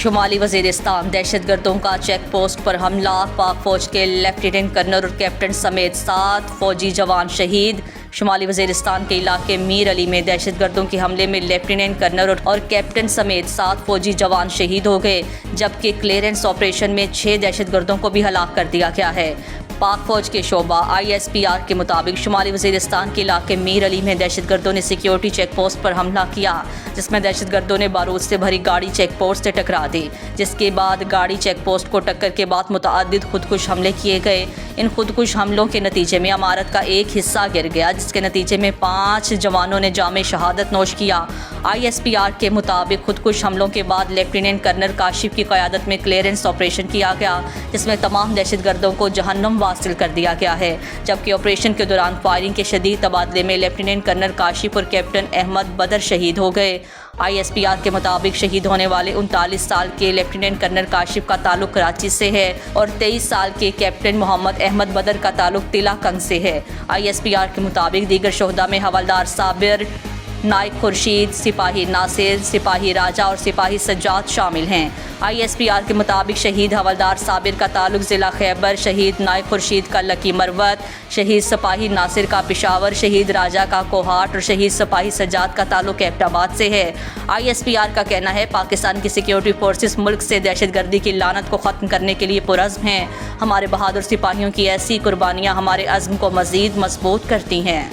شمالی وزیرستان دہشت گردوں کا چیک پوسٹ پر حملہ، پاک فوج کے لیفٹیننٹ کرنل اور کیپٹن سمیت 7 فوجی جوان شہید۔ شمالی وزیرستان کے علاقے میر علی میں دہشت گردوں کے حملے میں لیفٹیننٹ کرنل اور کیپٹن سمیت 7 فوجی جوان شہید ہو گئے، جبکہ کلیئرنس آپریشن میں 6 دہشت گردوں کو بھی ہلاک کر دیا گیا ہے۔ پاک فوج کے شعبہ ISPR کے مطابق شمالی وزیرستان کے علاقے میر علی میں دہشت گردوں نے سیکیورٹی چیک پوسٹ پر حملہ کیا، جس میں دہشت گردوں نے بارود سے بھری گاڑی چیک پوسٹ سے ٹکرا دی، جس کے بعد گاڑی چیک پوسٹ کو ٹکر کے بعد متعدد خودکش حملے کیے گئے۔ ان خودکش حملوں کے نتیجے میں عمارت کا ایک حصہ گر گیا، جس کے نتیجے میں 5 جوانوں نے جام شہادت نوش کیا۔ ISPR کے مطابق خودکش حملوں کے بعد لیفٹیننٹ کرنل کاشف کی قیادت میں کلیئرنس آپریشن کیا گیا، جس میں تمام دہشت گردوں کو جہنم واصل کر دیا گیا ہے، جبکہ آپریشن کے دوران فائرنگ کے شدید تبادلے میں لیفٹیننٹ کرنل کاشف اور کیپٹن احمد بدر شہید ہو گئے۔ ISPR کے مطابق شہید ہونے والے 39 سال کے لیفٹیننٹ کرنل کاشف کا تعلق کراچی سے ہے اور 23 سال کے کیپٹن محمد احمد بدر کا تعلق تلا کنگ سے ہے۔ ISPR کے مطابق دیگر شہداء میں حوالدار صابر، نائک خورشید، سپاہی ناصر، سپاہی راجہ اور سپاہی سجاد شامل ہیں۔ ISPR کے مطابق شہید حوالدار صابر کا تعلق ضلع خیبر، شہید نائک خورشید کا لکی مروت، شہید سپاہی ناصر کا پشاور، شہید راجہ کا کوہاٹ اور شہید سپاہی سجاد کا تعلق ایبٹ آباد سے ہے۔ ISPR کا کہنا ہے پاکستان کی سیکیورٹی فورسز ملک سے دہشت گردی کی لعنت کو ختم کرنے کے لیے پرعزم ہیں۔ ہمارے بہادر سپاہیوں کی ایسی قربانیاں ہمارے عزم کو مزید مضبوط کرتی ہیں۔